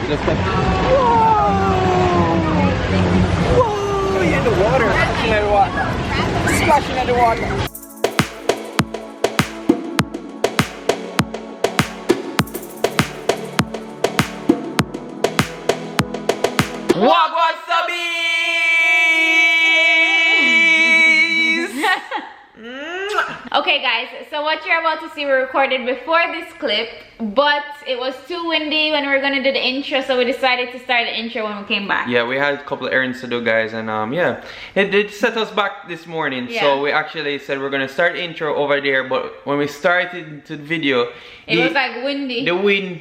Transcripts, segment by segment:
Just step. Whoa! You're in the water. Splashing at the water. Splashing at the water. Okay guys, so what you're about to see we recorded before this clip, but it was too windy when we were gonna do the intro, so we decided to start the intro when we came back. Yeah, we had a couple of errands to do, guys, and yeah, it did set us back this morning. Yeah. So we actually said we're gonna start intro over there, but when we started the video, it was like windy. The wind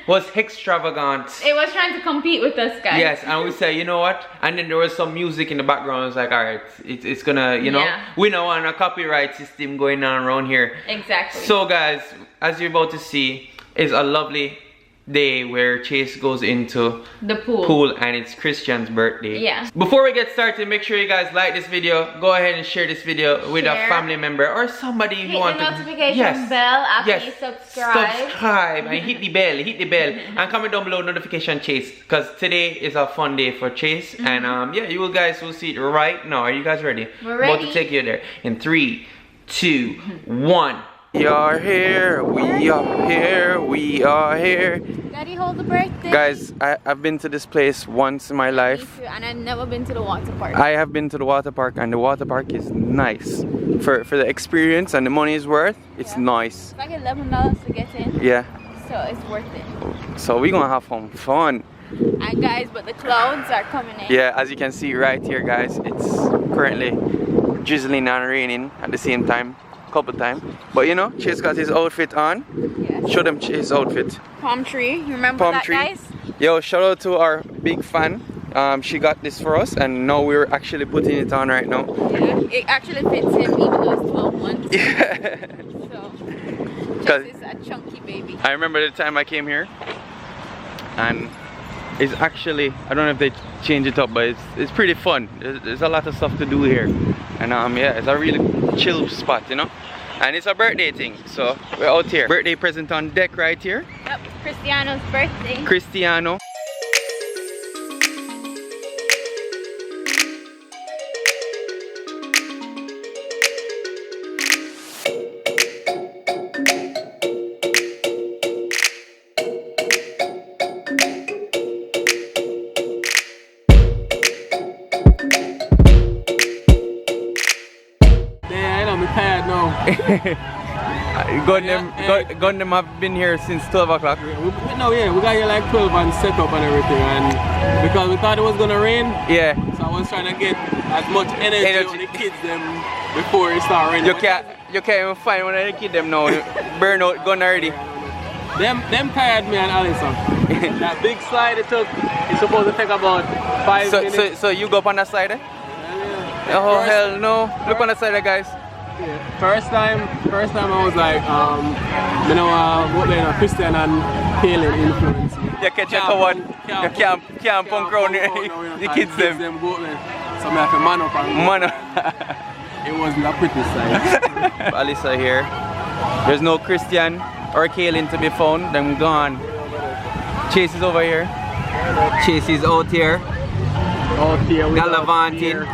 was extravagant. It was trying to compete with us, guys. Yes, and we said, you know what? And then there was some music in the background. I was like, all right, it's gonna, you know, we don't want a copyright system going on around here. Exactly. So guys, as you're about to see, is a lovely day where Chase goes into the pool and it's Christian's birthday. Yeah. Before we get started, make sure you guys like this video. Go ahead and share this video with a family member or somebody you want to. Hit the notification bell after you subscribe. Subscribe and hit the bell, and comment down below notification Chase, because today is a fun day for Chase. And yeah, you guys will see it right now. Are you guys ready? We're ready. About to take you there in 3, 2, 1. We are here, we are here, we are here. Daddy, hold the birthday. Guys, I've been to this place once in my life. Me too, and I've never been to the water park. I have been to the water park, and the water park is nice. For the experience and the money is worth, it's nice. It's like $11 to get in. Yeah. So it's worth it. So we're gonna have some fun. And guys, but the clouds are coming in. Yeah, as you can see right here, guys, it's currently drizzling and raining at the same time. Couple times, but you know, Chase got his outfit on. Yes. Show them his outfit. Palm tree, you remember that, guys? Yo, shout out to our big fan. She got this for us, and now we're actually putting it on right now. Yeah, it actually fits him even though it's 12 months. Yeah. So, Chase is a chunky baby. I remember the time I came here, and it's actually, I don't know if they change it up, but it's pretty fun. There's a lot of stuff to do here, and yeah, it's a really chill spot, you know. And it's a birthday thing, so we're out here. Birthday present on deck right here. Yep, Cristiano's birthday. Cristiano. Gundam have been here since 12 o'clock. No, yeah, we got here like 12 and set up and everything, and because we thought it was gonna rain, yeah. So I was trying to get as much energy on the kids them before it start raining. You can't even find one of the kids them now. Burn out, gone already. Them tired me and Allison. That big slide it took, it's supposed to take about 5 minutes. So you go up on that slider? Yeah. Oh hell no! Look on the slider, guys. Yeah. First time I was like, you know, Christian and Kaylin influence. You catch a coward. You can't punk around the kids them. So I have to man up and man up. It wasn't a pretty sight. Alyssa here. There's no Christian or Kaylin to be found. Them gone. Chase is over here. Chase is out here. Gallivanting.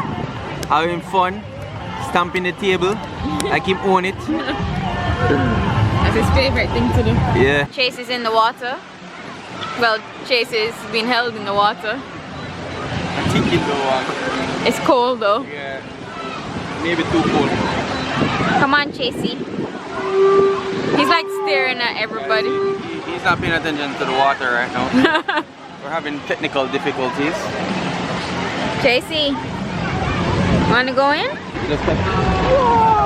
Having fun. Stamping the table like him own it. That's his favorite thing to do. Yeah. Chase is in the water. Well, Chase is being held in the water. I think in the water. It's cold though. Yeah. Maybe too cold. Come on, Chasey. He's like staring at everybody. He's not paying attention to the water right now. We're having technical difficulties. Chasey, wanna go in? Just step. Whoa!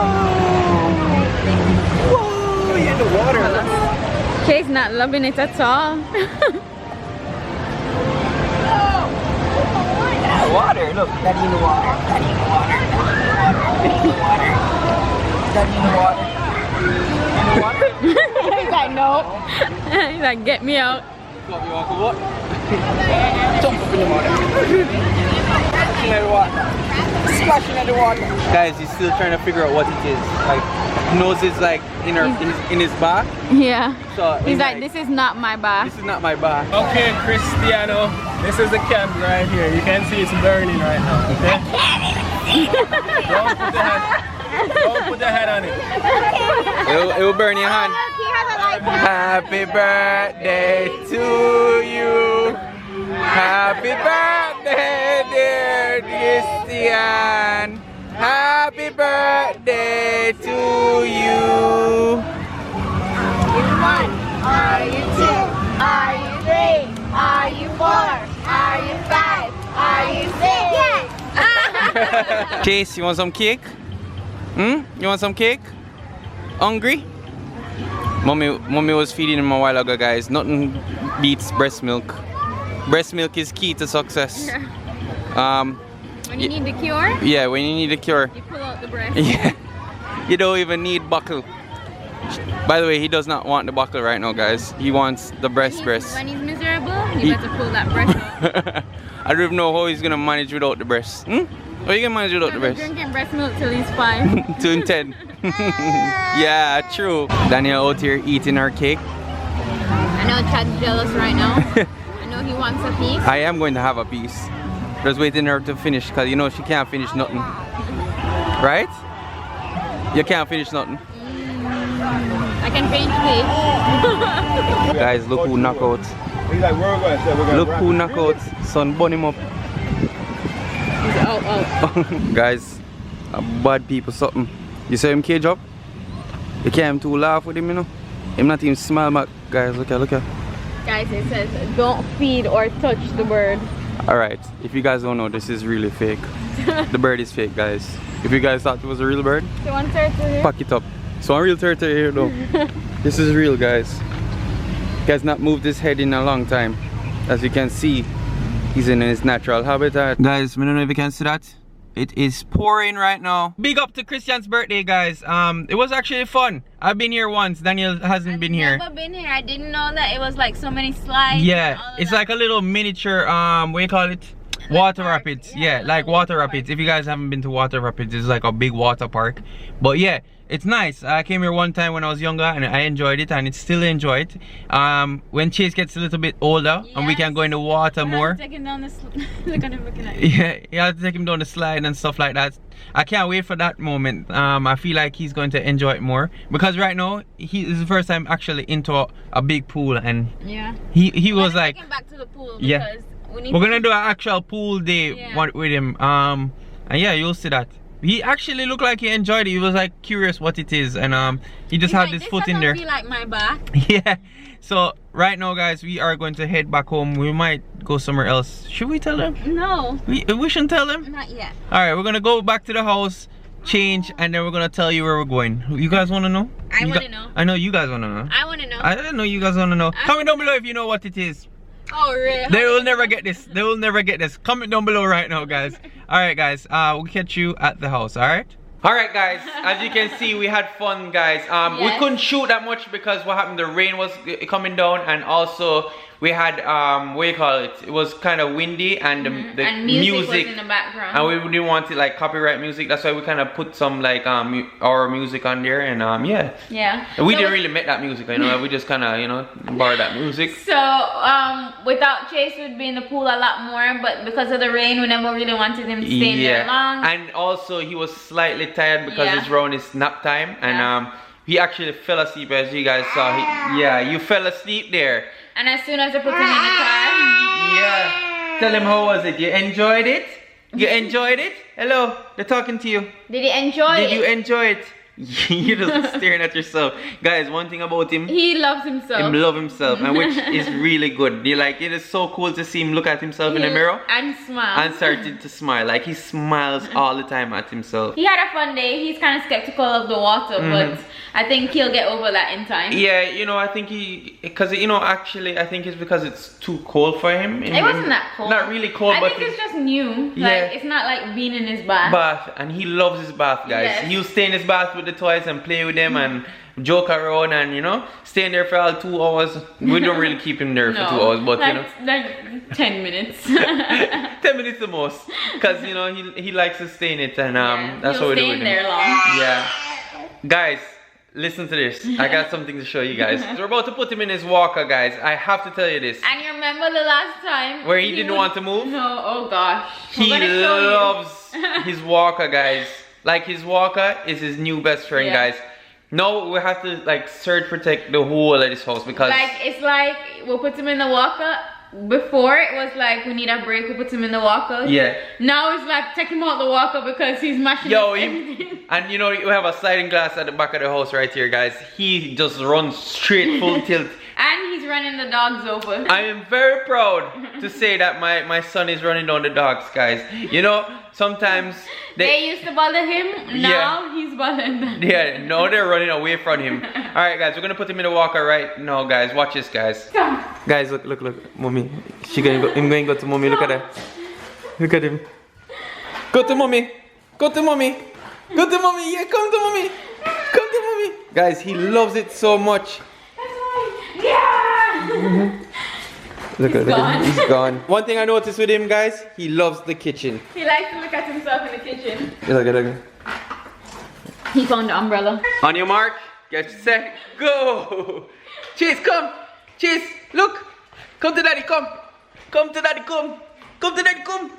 You're in the water. Chase not loving it at all. Water, look. Daddy in the water. Daddy in the water. Daddy in the water. In the water. He's like, no. He's like, get me out. Jump up in the water. splashing in the water. Splashing in the water. Guys, he's still trying to figure out what it is. Like, nose is like in his back. Yeah. So He's like, this is not my bath. This is not my back. Okay, Cristiano, this is the can right here. You can see it's burning right now, okay? Don't put the head on it. It will burn your hand. Happy birthday to you. Happy birthday, dear Christian. Happy birthday to you. Are you 1? Are you 2? Are you 3? Are you 4? Are you 5? Are you 6? Yes! Chase, you want some cake? You want some cake? Hungry? Mommy was feeding him a while ago, guys. Nothing beats breast milk. Breast milk is key to success. When you need the cure, Yeah, when you need a cure. you pull out the breast. Yeah, you don't even need buckle. By the way, he does not want the buckle right now, guys. He wants the breast. When he's miserable, you better pull that breast out. I don't even know how he's gonna manage without the breast. How are you gonna manage without the He's breast? drinking breast milk till he's 5. 2 and 10. Yeah, true. Daniel out here eating our cake. I know Chad's jealous right now. I know he wants a piece. I am going to have a piece. Just waiting her to finish, because you know she can't finish nothing. Right? You can't finish nothing. I can finish cake. Guys, look who knock out. Look who knock out. Son, burn him up. He's out. Guys, bad people something. You saw him cage up? You can't too laugh with him, you know? Him not even smile back. Guys, look at. Guys, it says don't feed or touch the bird. Alright, if you guys don't know, this is really fake. The bird is fake, guys. If you guys thought it was a real bird, So one turtle here. pack it up. So a real turtle here though. This is real, guys. He has not moved his head in a long time. As you can see, he's in his natural habitat. Guys, I don't know if you can see that. It is pouring right now. Big up to Christian's birthday, guys. It was actually fun. I've been here once. Daniel hasn't been here. I've never been here. I didn't know that it was like so many slides. Yeah, it's like a little miniature, what do you call it? Water rapids. Yeah, like water rapids. If you guys haven't been to water rapids, it's like a big water park. But yeah, it's nice. I came here one time when I was younger and I enjoyed it, and it's still enjoy it. When Chase gets a little bit older and we can go in the water more. Take him down the look at him looking at Yeah, you have to take him down the slide and stuff like that. I can't wait for that moment. I feel like he's going to enjoy it more, because right now he is the first time actually into a big pool, and yeah. he was like, take him back to the pool, yeah. because we're gonna do an actual pool day with him. And yeah, you'll see that. He actually looked like he enjoyed it. He was like curious what it is, and he just had his foot in there. Feel like my back. Yeah. So right now, guys, we are going to head back home. We might go somewhere else. Should we tell them? No. We shouldn't tell them. Not yet. All right, we're gonna go back to the house, change, and then we're gonna tell you where we're going. You guys want to know? I want to know. I know you guys want to know. I want to know. I don't know you guys want to know. Comment down below if you know what it is. Oh, really? They will never get this. They will never get this. Comment down below right now, guys. Alright, guys. We'll catch you at the house, alright? Alright, guys. As you can see, we had fun, guys. We couldn't shoot that much because what happened, the rain was coming down, and also we had, what do you call it? It was kind of windy, and the music was in the background. And we didn't want it like copyright music. That's why we kind of put some like our music on there, and yeah. Yeah. And we didn't really make that music, you know. We just kind of, you know, borrowed that music. So without Chase, we'd be in the pool a lot more, but because of the rain, we never really wanted him to stay in there long. And also he was slightly tired because it's around his nap time, and he actually fell asleep, as you guys saw. You fell asleep there. And as soon as I put him in the car, tell him, how was it? You enjoyed it? You enjoyed it? Hello, they're talking to you. Did he enjoy it? Did you enjoy it? You're just staring at yourself. Guys, one thing about him, he loves himself. He loves himself, and which is really good. It is so cool to see him look at himself in the mirror and smile. And started to smile. Like, he smiles all the time at himself. He had a fun day. He's kind of skeptical of the water, but I think he'll get over that in time. Yeah, you know, I think because you know, actually, I think it's because it's too cold for him. It wasn't that cold. Not really cold, but I think it's just new. Like, it's not like being in his bath. And he loves his bath, guys. He'll stay in his bath with the toys and play with them, and joke around and, you know, staying there for all 2 hours. We don't really keep him there for 2 hours, but like, you know. like 10 minutes. 10 minutes the most. Because, you know, he likes to stay in it and that's what we do with him. There long. Yeah. Guys, listen to this. I got something to show you guys. So we're about to put him in his walker, guys. I have to tell you this. And you remember the last time where he didn't want to move? No, oh gosh. He loves his walker, guys. Like his walker is his new best friend, guys. No, we have to like surge protect the whole of this house because like it's like we'll put him in the walker. Before it was like we need a break, we put him in the walker. Yeah. Now it's like take him out the walker because he's mashing up everything. And you know we have a sliding glass at the back of the house right here, guys. He just runs straight full tilt. And he's running the dogs over. I am very proud to say that my son is running down the dogs, guys. You know, sometimes they used to bother him, now he's bothering them. Yeah, now they're running away from him. Alright guys, we're gonna put him in the walker right now, guys. Watch this, guys. Guys, look, mommy. I'm going to go to mommy, look at that. Look at him. Go to mommy. Go to mommy. Go to mommy, yeah, come to mommy. Come to mommy. Guys, he loves it so much. Yeah! Look at him, he's gone. One thing I noticed with him, guys, he loves the kitchen. He likes to look at himself in the kitchen. Look at him. He found the umbrella. On your mark, get set, go! Chase, come! Chase, look! Come to daddy, come! Come to daddy, come! Come to daddy, come!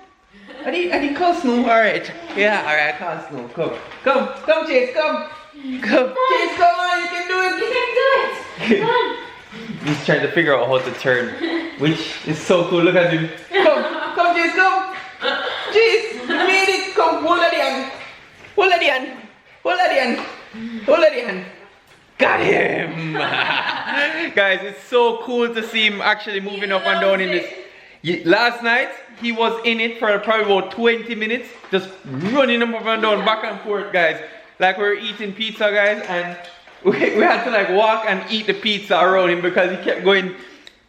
I call Snow, alright. Yeah, alright, I call Snow. Come, Chase, come! Come! Chase, come on, you can do it! You can do it! Come on! He's trying to figure out how to turn, which is so cool. Look at him. Come, Chase, come! Chase, you made it! Come, hold that hand! Hold that hand! Hold that hand! Hold that hand! Got him! Guys, it's so cool to see him actually moving up and down in this. Last night, he was in it for probably about 20 minutes, just running up and down, back and forth, guys. Like we were eating pizza, guys, and we had to like walk and eat the pizza around him because he kept going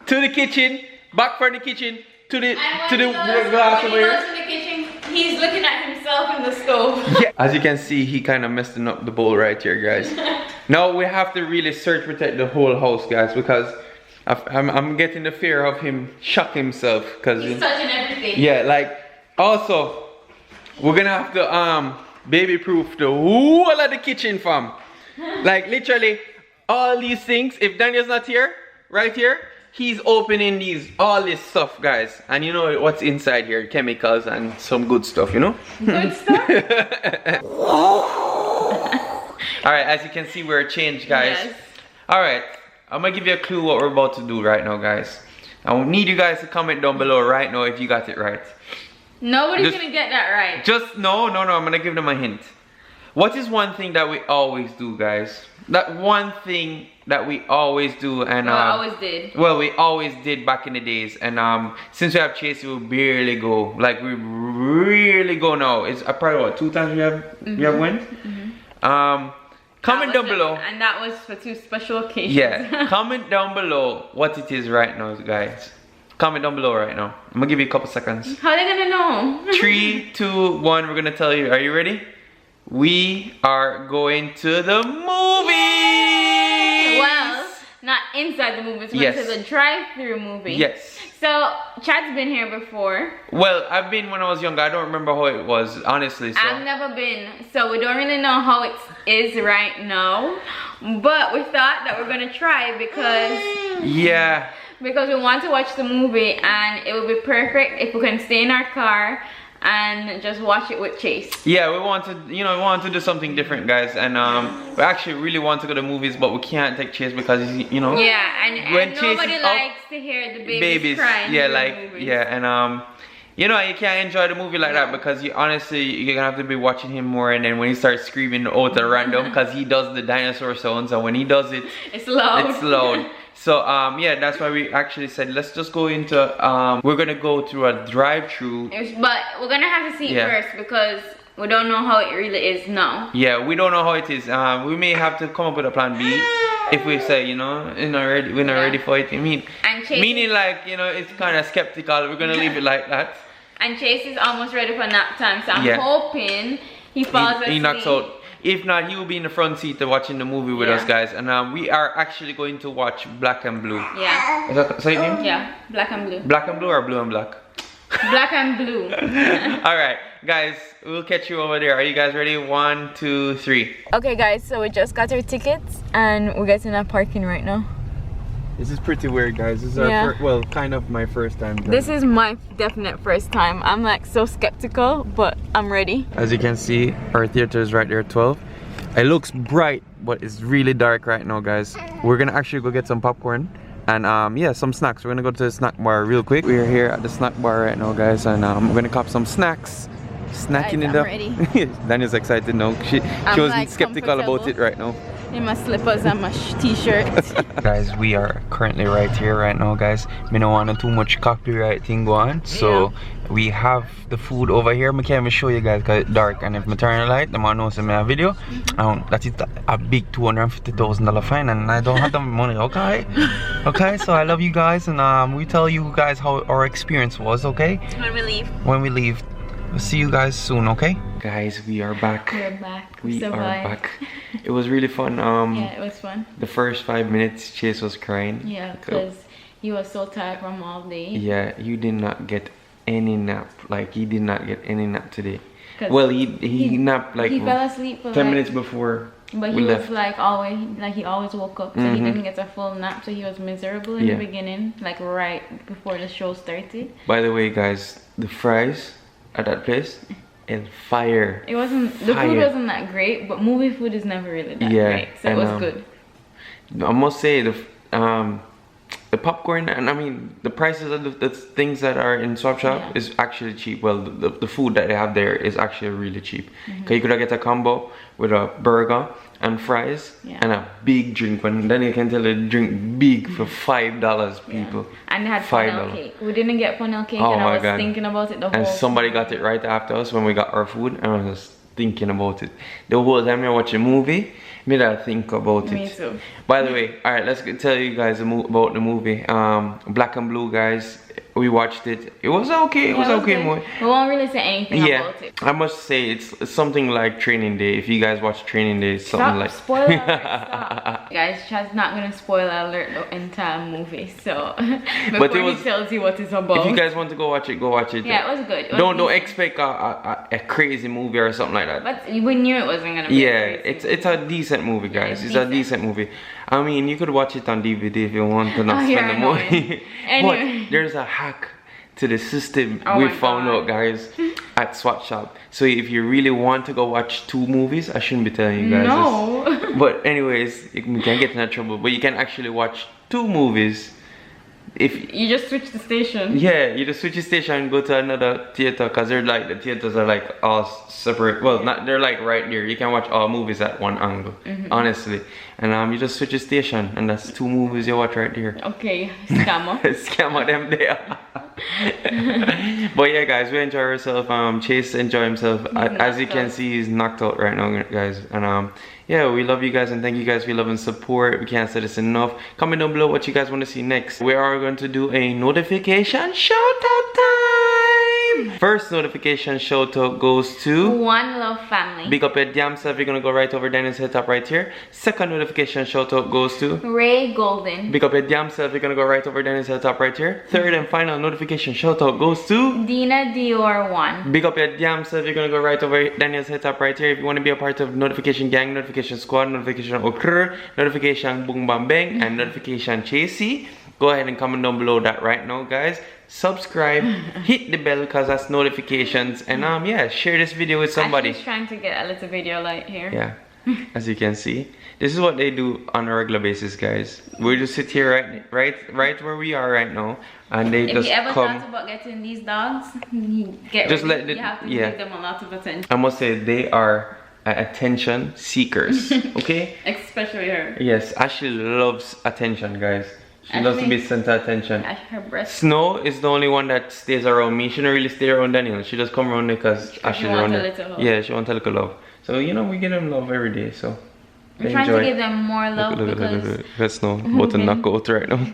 to the kitchen, back from the kitchen, to the glass over here. To the kitchen, he's looking at himself in the stove. Yeah. As you can see, he kind of messing up the bowl right here, guys. Now we have to really surge protect the whole house, guys, because I'm getting the fear of him shock himself because he's touching everything. Yeah, like also we're gonna have to baby proof the whole of the kitchen, fam. Like literally all these things. If Daniel's not here, right here, he's opening all this stuff, guys. And you know what's inside here, chemicals and some good stuff, you know? Good stuff? Alright, as you can see, we're changed, guys. Yes. Alright, I'm gonna give you a clue what we're about to do right now, guys. I need you guys to comment down below right now if you got it right. Nobody's gonna get that right. No, I'm gonna give them a hint. What is one thing that we always do, guys? That one thing that we always do and always did. Well, we always did back in the days, and since we have Chase, we barely go. Like we really go now. It's probably what 2 times we have went. Comment down below. And that was for 2 special occasions. Yeah, comment down below what it is right now, guys. Comment down below right now. I'm gonna give you a couple seconds. How are they gonna know? 3, 2, 1. We're gonna tell you. Are you ready? We are going to the movies! Well, not inside the movies, we went to the drive-through movie. Yes. So, Chad's been here before. Well, I've been when I was younger. I don't remember how it was, honestly. So. I've never been, so we don't really know how it is right now. But we thought that we're gonna try because... Yeah. Because we want to watch the movie and it would be perfect if we can stay in our car and just watch it with Chase. Yeah, we want to do something different, guys, and we actually really want to go to movies, but we can't take Chase because you know. Yeah, and when nobody likes to hear the babies crying. Yeah, like and you know, you can't enjoy the movie like that because you're gonna have to be watching him more, and then when he starts screaming out at random because he does the dinosaur sounds, and when he does it, it's loud. It's loud. So yeah, that's why we actually said let's just go into we're gonna go through a drive-through. But we're gonna have to see it first because we don't know how it really is now. Yeah, we don't know how it is. We may have to come up with a plan B if we say, you know, we're not ready for it. I mean, meaning like, you know, it's kind of skeptical. We're gonna leave it like that. And Chase is almost ready for nap time, so I'm hoping he falls asleep. If not, he will be in the front seat watching the movie with us, guys. And we are actually going to watch Black and Blue. Yeah. Is that your name? Yeah, Black and Blue. Black and Blue or Blue and Black? Black and Blue. Alright, guys, we'll catch you over there. Are you guys ready? 1, 2, 3. Okay, guys, so we just got our tickets and we're getting our parking right now. This is pretty weird, guys. This is our well, kind of my first time driving. This is my definite first time. I'm like so skeptical, but I'm ready. As you can see, our theater is right there at 12. It looks bright, but it's really dark right now, guys. We're gonna actually go get some popcorn and yeah, some snacks. We're gonna go to the snack bar real quick. We're here at the snack bar right now, guys, and we're gonna cop some snacks. Snacking it up. Ready. Daniel's excited now. She was like skeptical about it right now. In my slippers and my t-shirt. Guys, we are currently right here right now, guys. We don't want too much copyright thing going, so we have the food over here. I can't even show you guys because it's dark, and if I turn the light, the man knows in my video. That is a big $250,000 fine, and I don't have the money. Okay, okay. So I love you guys, and we tell you guys how our experience was. Okay. When we leave. When we leave. We'll see you guys soon, okay? Guys, we are back. We're back. We are back. It was really fun. Yeah, it was fun. The first 5 minutes, Chase was crying. Yeah, because he was so tired from all day. Yeah, you did not get any nap. Like, he did not get any nap today. Well, he napped like he fell asleep for 10 minutes before. But he was like always, like he always woke up, so he didn't get a full nap, so he was miserable in the beginning, like right before the show started. By the way, guys, the fries at that place and fire. It wasn't, the food wasn't that great, but movie food is never really that great, so it was good. I must say the popcorn, and I mean the prices of the things that are in Swap Shop is actually cheap. Well, the food that they have there is actually really cheap. Cause you could get a combo with a burger and fries and a big drink. And then you can tell the drink big for $5, people. And they had funnel cake. We didn't get funnel cake, and I was thinking about it the whole time. And somebody got it right after us when we got our food, and I was thinking about it the whole time I watch a movie. Me that think about it. Me too. By the way, all right, let's tell you guys about the movie. Black and Blue, guys. We watched it. It was okay. It was okay. We won't really say anything about it. I must say it's something like Training Day. If you guys watch Training Day, it's something like. Spoiler alert! Stop. Guys, Chad's not gonna spoil alert the entire movie. So before he tells you what it's about. If you guys want to go watch it, go watch it. Yeah, it was good. Don't expect a crazy movie or something like that. But we knew it wasn't gonna be. Yeah, it's a decent movie, guys. It's a decent movie. I mean, you could watch it on DVD if you want to not spend the money. Anyway. But there's a hack to the system we found out, guys, at Swap Shop. So if you really want to go watch 2 movies, I shouldn't be telling you guys this. But anyways, you can get in trouble. But you can actually watch 2 movies. If you just switch the station. Yeah, you just switch the station and go to another theater, because they're like, the theaters are like all separate. Well, not, they're like right there. You can watch all movies at one angle, honestly. And you just switch the station, and that's 2 movies you watch right there. Okay, scammer. Scammer them there. But yeah, guys, we enjoy ourselves. Chase enjoy himself. As you can see, he's knocked out right now, guys. And yeah, we love you guys, and thank you guys for your love and support. We can't say this enough. Comment down below what you guys want to see next. We are going to do a notification shout out time. First notification shout out goes to One Love Family. Big up your damn self. You're gonna go right over Daniel's head top right here. Second notification shout out goes to Ray Golden. Big up your damn self. You're gonna go right over Daniel's head top right here. Third and final notification shout out goes to Dina Dior 1. Big up your damn self. You're gonna go right over Daniel's head top right here. If you want to be a part of notification gang, notification squad, notification occur, notification boom bam bang, and notification chasey, go ahead and comment down below that right now, guys. Subscribe, hit the bell, because that's notifications, and yeah, share this video with somebody. I'm just trying to get a little video light here. Yeah, as you can see, this is what they do on a regular basis, guys. We just sit here right where we are right now, and they just come. If you ever thought about getting these dogs, you have to give them a lot of attention. I must say, they are attention seekers. Okay. Especially her. Yes, Ashley loves attention, guys. She loves to be center attention. Her breast. Snow is the only one that stays around me. She don't really stay around Daniel. She just come around me because Ashley's around her. Yeah, she wants a little love. So you know, we give them love every day. So we're trying to give them more love. Look at Snow about to knock out right now.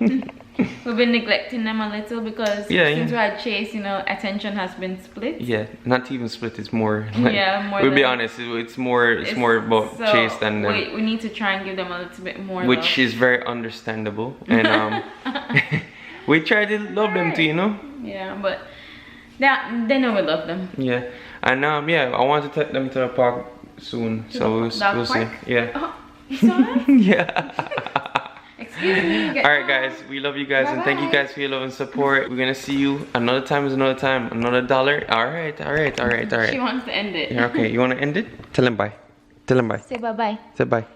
we've been neglecting them a little because since we had Chase, you know, attention has been split. Yeah, not even split. It's more. Like, more. We'll be honest. It's more about Chase than them. We need to try and give them a little bit more. Which is very understandable, and we try to love them too, you know. Yeah, but they know we love them. Yeah, and yeah, I want to take them to the park soon, so we'll see. Yeah. Oh, you saw that? Yeah. Excuse me. Alright guys, we love you guys. Bye-bye. And thank you guys for your love and support. We're gonna see you another time is another time. Another $1. Alright. She wants to end it. Yeah, okay, you wanna end it? Tell him bye. Tell him bye. Say bye-bye. Say bye.